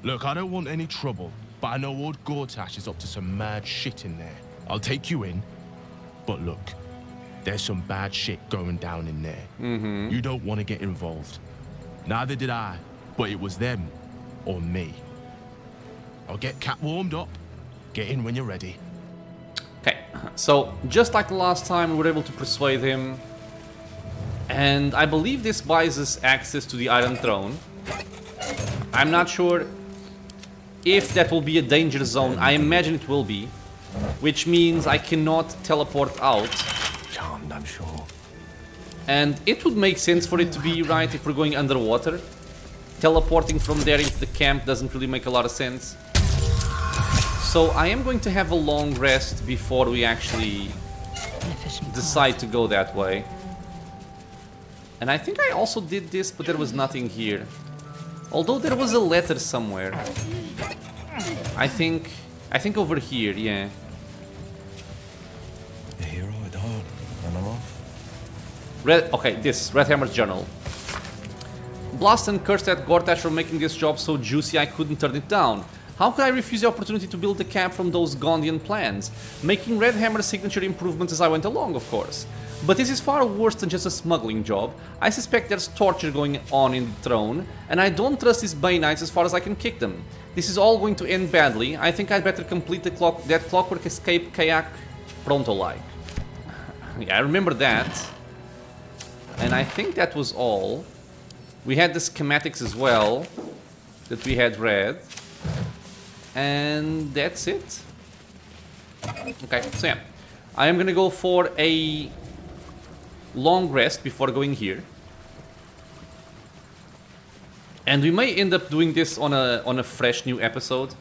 Look, I don't want any trouble, but I know Lord Gortash is up to some mad shit in there. I'll take you in, but look, there's some bad shit going down in there. You don't want to get involved. Neither did I, but it was them or me. I'll get Cap warmed up. Get in when you're ready. Okay, so just like the last time, we were able to persuade him. And I believe this buys us access to the Iron Throne. I'm not sure if that will be a danger zone. I imagine it will be. Which means I cannot teleport out. Charmed, I'm sure. And it would make sense for it to be, right, if we're going underwater. Teleporting from there into the camp doesn't really make a lot of sense. So I am going to have a long rest before we actually decide to go that way. And I think I also did this, but there was nothing here. Although there was a letter somewhere. I think over here, yeah. A hero at heart, and I'm off. Okay, this Red Hammer's journal. Blast and cursed at Gortash for making this job so juicy I couldn't turn it down. How could I refuse the opportunity to build the camp from those Gondian plans? Making Red Hammer's signature improvements as I went along, of course. But this is far worse than just a smuggling job. I suspect there's torture going on in the throne, and I don't trust these Bay Knights as far as I can kick them. This is all going to end badly. I think I'd better complete that clockwork escape kayak pronto-like. Yeah, I remember that. And I think that was all. We had the schematics as well that we had read. And that's it. Okay, so yeah. I am gonna go for a long rest before going here. And we may end up doing this on a fresh new episode.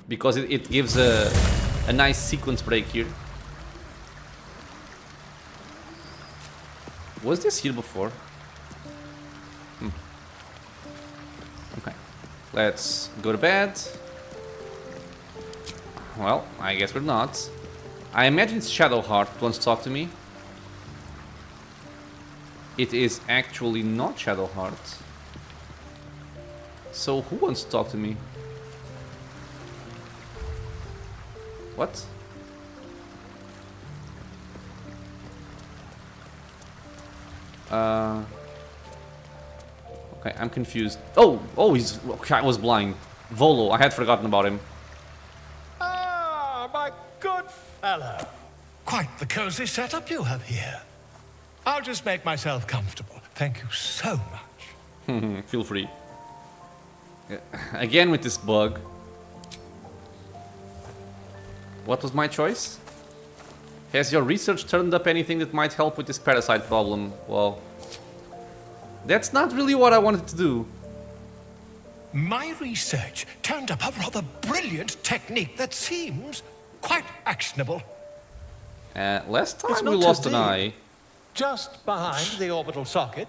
because it gives a nice sequence break here. Was this here before? Okay, let's go to bed. Well, I guess we're not. I imagine it's Shadowheart who wants to talk to me. It is actually not Shadowheart. So who wants to talk to me? What? Okay, I'm confused. Oh, I was blind. Volo, I had forgotten about him. Ah, my good fellow. Quite the cozy setup you have here. I'll just make myself comfortable. Thank you so much. Feel free. Again with this bug. What was my choice? Has your research turned up anything that might help with this parasite problem? Well, that's not really what I wanted to do. My research turned up a rather brilliant technique that seems quite actionable. Last time we lost an eye. Just behind the orbital socket,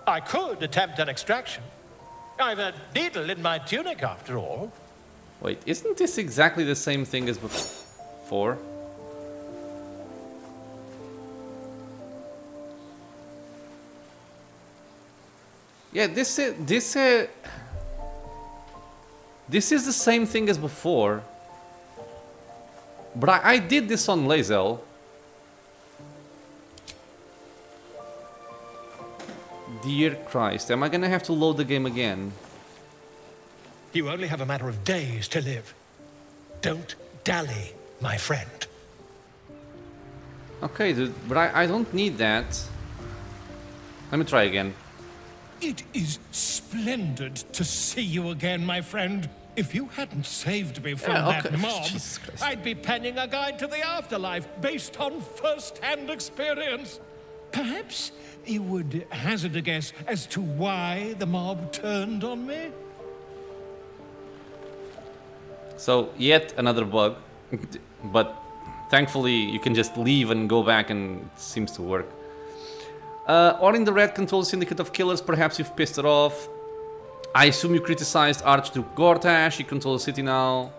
I could attempt an extraction. I've a needle in my tunic after all. Wait, isn't this exactly the same thing as before? Yeah, this is the same thing as before. But I did this on Lae'zel. Dear Christ, am I gonna have to load the game again? You only have a matter of days to live. Don't dally, my friend. Okay, dude, but I don't need that. Let me try again. It is splendid to see you again, my friend. If you hadn't saved me from that mob, I'd be penning a guide to the afterlife based on first-hand experience. Perhaps you would hazard a guess as to why the mob turned on me? So, yet another bug. But thankfully, you can just leave and go back and it seems to work. Ordin the Red controls a syndicate of killers. Perhaps you've pissed it off. I assume you criticized Archduke Gortash. He controls the city now.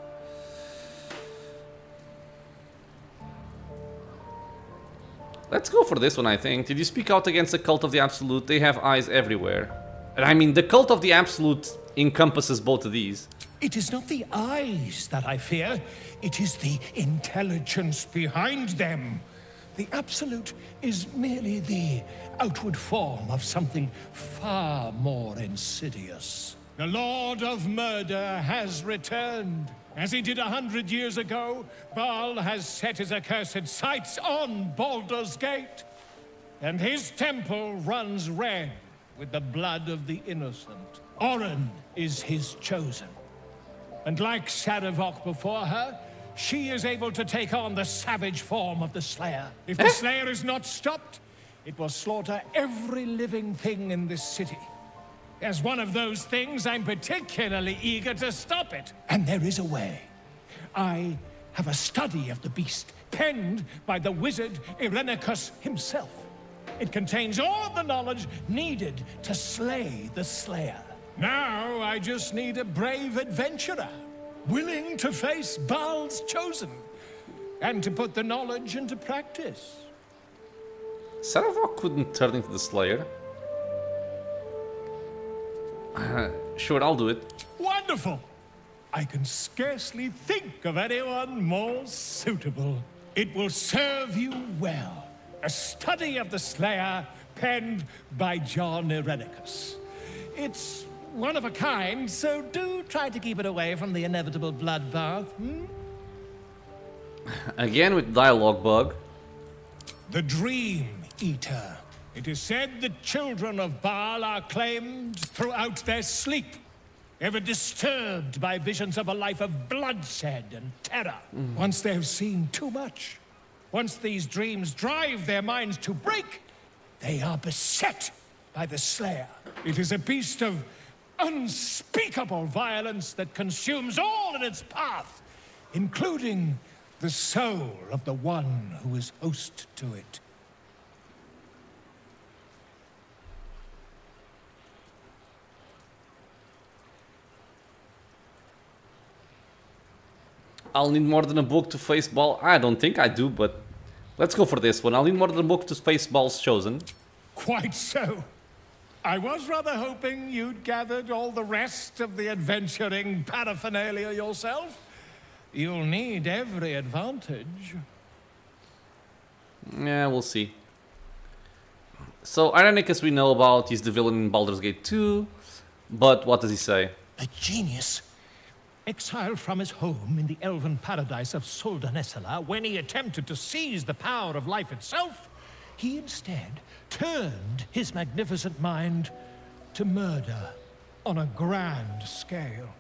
Let's go for this one, I think. Did you speak out against the Cult of the Absolute? They have eyes everywhere. And I mean, the Cult of the Absolute encompasses both of these. It is not the eyes that I fear. It is the intelligence behind them. The Absolute is merely the outward form of something far more insidious. The Lord of Murder has returned. As he did 100 years ago, Baal has set his accursed sights on Baldur's Gate. And his temple runs red with the blood of the innocent. Orin is his chosen. And like Sarevok before her, she is able to take on the savage form of the Slayer. If the Slayer is not stopped, it will slaughter every living thing in this city. As one of those things, I'm particularly eager to stop it. And there is a way. I have a study of the beast, penned by the wizard Irenicus himself. It contains all the knowledge needed to slay the Slayer. Now I just need a brave adventurer, willing to face Baal's chosen, and to put the knowledge into practice. Sarevok couldn't turn into the Slayer. Sure, I'll do it. Wonderful! I can scarcely think of anyone more suitable. It will serve you well. A study of the Slayer, penned by John Irenicus. It's one of a kind, so do try to keep it away from the inevitable bloodbath, Again with dialogue bug. The Dream Eater. It is said the children of Baal are claimed throughout their sleep, ever disturbed by visions of a life of bloodshed and terror. Once they have seen too much, once these dreams drive their minds to break, they are beset by the Slayer. It is a beast of unspeakable violence that consumes all in its path, including the soul of the one who is host to it. I'll need more than a book to face Ball. I don't think I do, but let's go for this one. I'll need more than a book to face Ball's Chosen. Quite so. I was rather hoping you'd gathered all the rest of the adventuring paraphernalia yourself. You'll need every advantage. Yeah, we'll see. So, Irenicus we know about, he's the villain in Baldur's Gate 2. But what does he say? A genius. Exiled from his home in the elven paradise of Soldanesala, when he attempted to seize the power of life itself, he instead turned his magnificent mind to murder on a grand scale.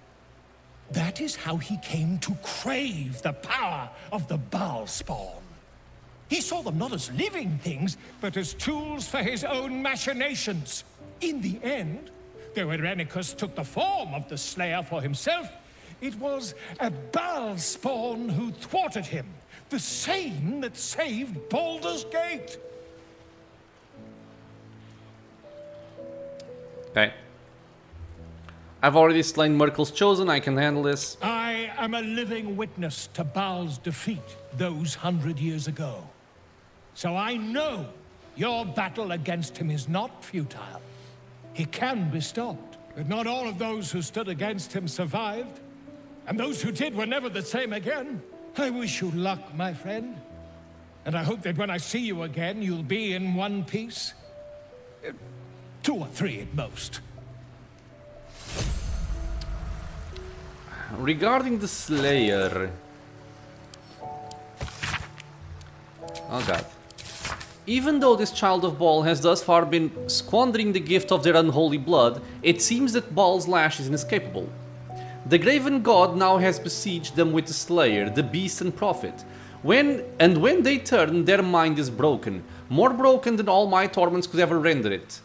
That is how he came to crave the power of the Baal spawn. He saw them not as living things, but as tools for his own machinations. In the end, though Irenicus took the form of the Slayer for himself, it was a Baal spawn who thwarted him, the same that saved Baldur's Gate. Okay. I've already slain Merkel's Chosen, I can handle this. I am a living witness to Baal's defeat those 100 years ago. So I know your battle against him is not futile. He can be stopped, but not all of those who stood against him survived. And those who did were never the same again. I wish you luck, my friend. And I hope that when I see you again, you'll be in one piece. 2 or 3 at most. Regarding the Slayer... Oh god. Even though this child of Baal has thus far been squandering the gift of their unholy blood, it seems that Baal's lash is inescapable. The graven god now has besieged them with the Slayer, the Beast and Prophet. When they turn, their mind is broken. More broken than all my torments could ever render it.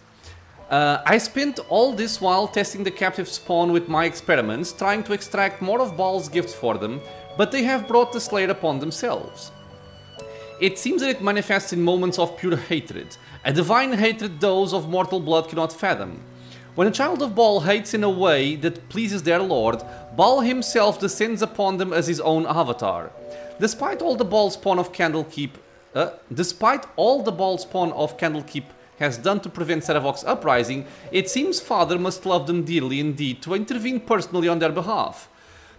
I spent all this while testing the captive spawn with my experiments, trying to extract more of Baal's gifts for them, but they have brought the Slayer upon themselves. It seems that it manifests in moments of pure hatred, a divine hatred those of mortal blood cannot fathom. When a child of Baal hates in a way that pleases their lord, Baal himself descends upon them as his own avatar. Despite all the Baal spawn of Candlekeep has done to prevent Seravok's uprising, it seems Father must love them dearly indeed to intervene personally on their behalf.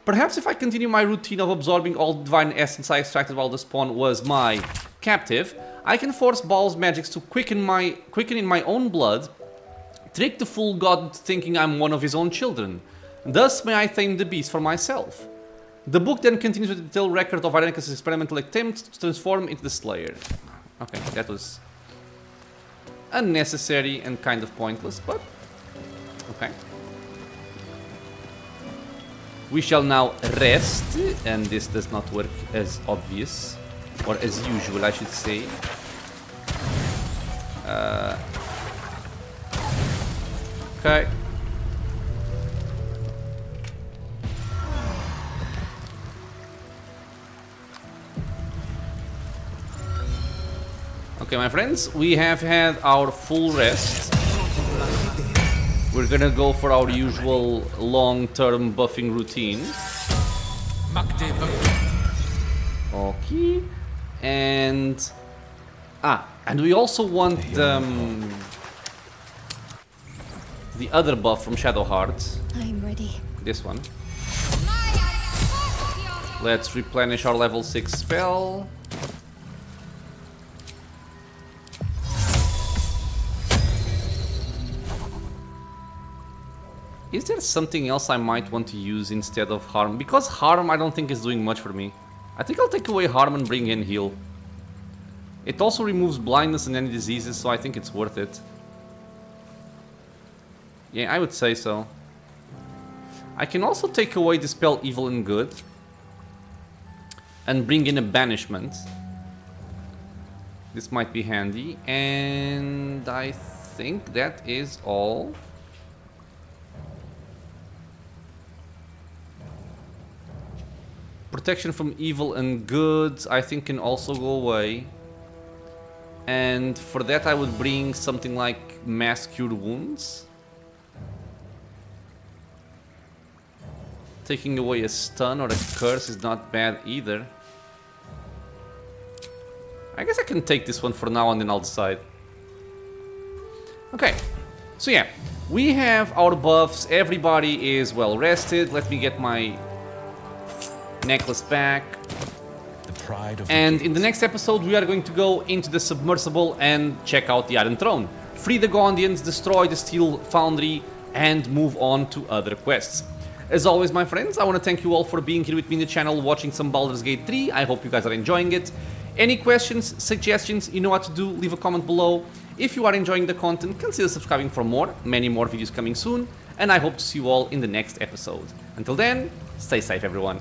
Perhaps if I continue my routine of absorbing all the divine essence I extracted while the spawn was my captive, I can force Baal's magics to quicken in my own blood, trick the fool god into thinking I'm one of his own children. Thus may I tame the beast for myself. The book then continues with a detailed record of Irenicus' experimental attempts to transform into the Slayer. Okay, that was unnecessary and kind of pointless, but okay. We shall now rest, and this does not work as obvious, or as usual I should say. Okay. Okay, my friends, we have had our full rest. We're gonna go for our usual long-term buffing routine. Okay. And we also want the other buff from Shadowheart. I'm ready. This one. Let's replenish our level 6 spell. Is there something else I might want to use instead of Harm? Because Harm I don't think is doing much for me. I think I'll take away Harm and bring in Heal. It also removes blindness and any diseases, so I think it's worth it. Yeah, I would say so. I can also take away the spell Evil and Good. And bring in a Banishment. This might be handy. And I think that is all. Protection from evil and good, I think, can also go away. And for that I would bring something like mass cure wounds. Taking away a stun or a curse is not bad either. I guess I can take this one for now and then I'll decide. Okay, so yeah, we have our buffs, everybody is well rested. Let me get my necklace back. And in the next episode we are going to go into the submersible and check out the Iron Throne, free the Gondians, destroy the Steel Foundry, and move on to other quests. As always, my friends, I want to thank you all for being here with me in the channel watching some Baldur's Gate 3. I hope you guys are enjoying it. Any questions, suggestions, you know what to do, leave a comment below. If you are enjoying the content, consider subscribing for more, many more videos coming soon, and I hope to see you all in the next episode. Until then, stay safe everyone.